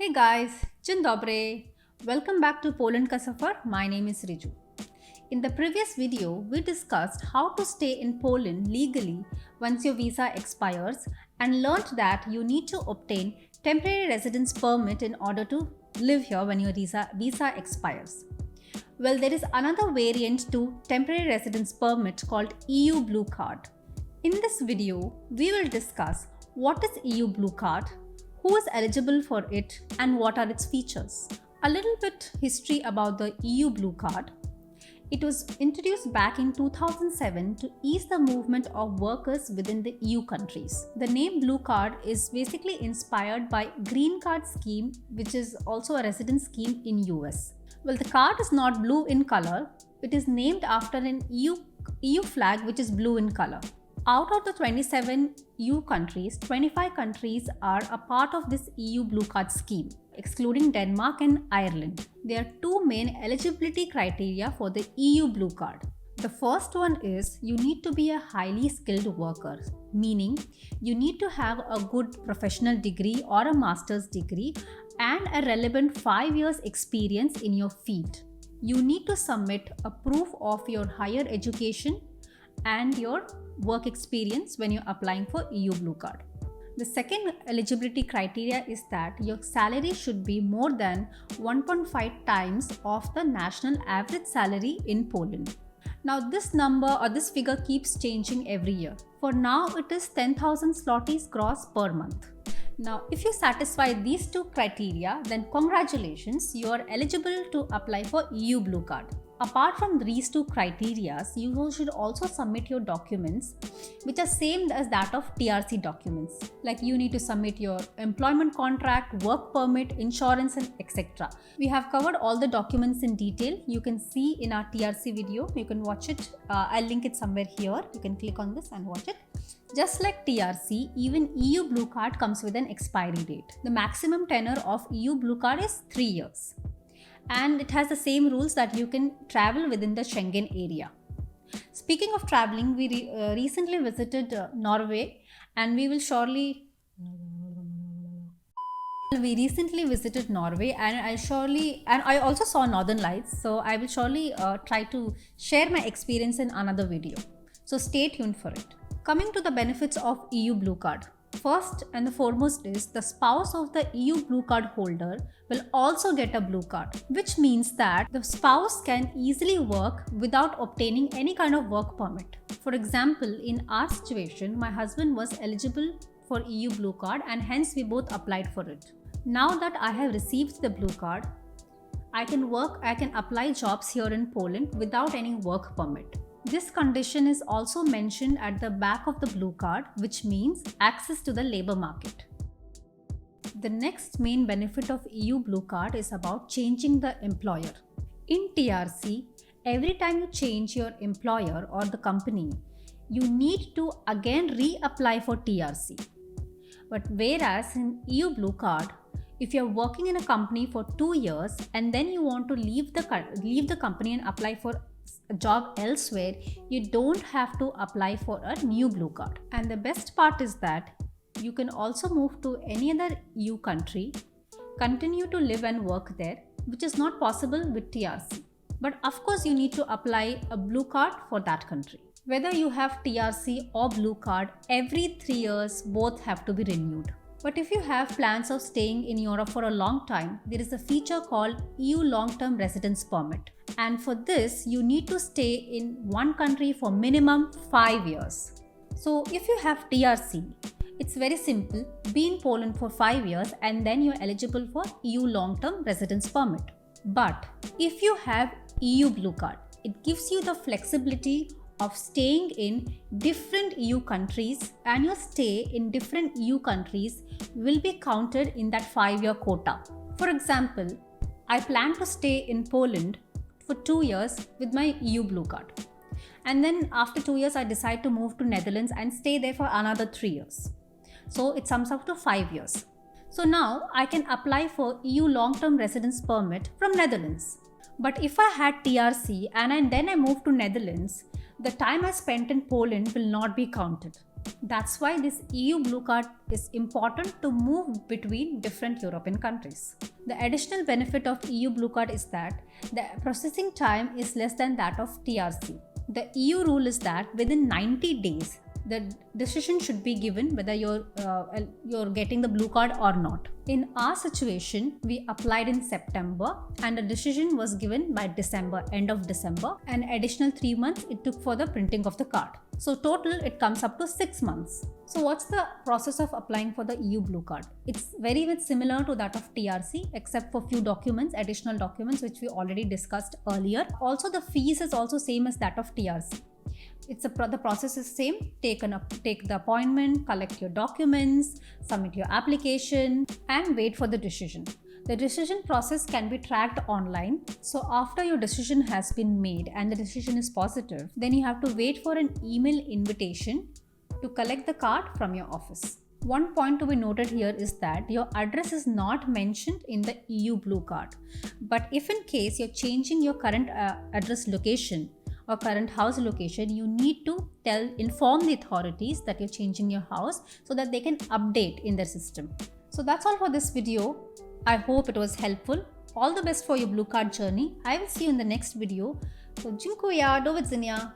Hey guys, Dzień Dobry. Welcome back to Poland Ka Safar. My name is Riju. In the previous video, we discussed how to stay in Poland legally once your visa expires and learned that you need to obtain temporary residence permit in order to live here when your visa expires. Well, there is another variant to temporary residence permit called EU Blue Card. In this video, we will discuss what is EU Blue Card, who is eligible for it, and what are its features. A little bit history about the EU Blue Card. It was introduced back in 2007 to ease the movement of workers within the EU countries. The name Blue Card is basically inspired by Green Card scheme, which is also a residence scheme in US. Well, the card is not blue in color. It is named after an EU flag which is blue in color. Out of the 27 EU countries, 25 countries are a part of this EU Blue Card scheme, excluding Denmark and Ireland. There are two main eligibility criteria for the EU Blue Card. The first one is you need to be a highly skilled worker, meaning you need to have a good professional degree or a master's degree and a relevant 5 years experience in your field. You need to submit a proof of your higher education and your work experience when you're applying for EU Blue Card. The second eligibility criteria is that your salary should be more than 1.5 times of the national average salary in Poland. Now this number or this figure keeps changing every year. For now it is 10,000 zlotys gross per month. Now if you satisfy these two criteria, then congratulations, you are eligible to apply for EU Blue Card. Apart from these two criteria, you should also submit your documents which are same as that of TRC documents. Like you need to submit your employment contract, work permit, insurance and etc. We have covered all the documents in detail. You can see in our TRC video. You can watch it. I'll link it somewhere here. You can click on this and watch it. Just like TRC, even EU Blue Card comes with an expiry date. The maximum tenure of EU Blue Card is 3 years. And it has the same rules that you can travel within the Schengen area. Speaking of traveling, we recently visited Norway, and we recently visited Norway, and I also saw Northern Lights, so I will surely try to share my experience in another video. So stay tuned for it. Coming to the benefits of EU Blue Card. First and the foremost is the spouse of the EU Blue Card holder will also get a blue card, which means that the spouse can easily work without obtaining any kind of work permit. For example, in our situation, my husband was eligible for EU Blue Card and hence we both applied for it. Now that I have received the blue card, I can apply jobs here in Poland without any work permit. This condition is also mentioned at the back of the blue card, which means access to the labor market. The next main benefit of EU Blue Card is about changing the employer. In TRC, every time you change your employer or the company, you need to again reapply for TRC. But whereas in EU Blue Card, if you're working in a company for 2 years and then you want to leave the company and apply for a job elsewhere, you don't have to apply for a new blue card. And the best part is that you can also move to any other EU country, continue to live and work there, which is not possible with TRC. But of course you need to apply a blue card for that country. Whether you have TRC or blue card, every 3 years both have to be renewed. But if you have plans of staying in Europe for a long time, there is a feature called EU Long-Term Residence Permit. And for this, you need to stay in one country for minimum 5 years. So if you have TRC, it's very simple. Be in Poland for 5 years and then you're eligible for EU Long-Term Residence Permit. But if you have EU Blue Card, it gives you the flexibility of staying in different EU countries, and your stay in different EU countries will be counted in that 5-year quota. For example, I plan to stay in Poland for 2 years with my EU Blue Card. And then after 2 years, I decide to move to Netherlands and stay there for another 3 years. So it sums up to 5 years. So now I can apply for EU Long-Term Residence Permit from Netherlands. But if I had TRC and then I moved to Netherlands, the time I spent in Poland will not be counted. That's why this EU Blue Card is important to move between different European countries. The additional benefit of EU Blue Card is that the processing time is less than that of TRC. The EU rule is that within 90 days, the decision should be given whether you're getting the blue card or not. In our situation, we applied in September and the decision was given by December, end of December. An additional 3 months it took for the printing of the card. So total it comes up to 6 months. So what's the process of applying for the EU Blue Card? It's very much similar to that of TRC except for few documents, additional documents which we already discussed earlier. Also the fees is also same as that of TRC. The process is same. Take the appointment, collect your documents, submit your application and wait for the decision. The decision process can be tracked online. So after your decision has been made and the decision is positive, then you have to wait for an email invitation to collect the card from your office. One point to be noted here is that your address is not mentioned in the EU Blue Card. But if in case you're changing your current address location or current house location, you need to inform the authorities that you're changing your house so that they can update in their system. So that's all for this video. I hope it was helpful. All the best for your blue card journey. I will see you in the next video. So Dziękuję, do widzenia.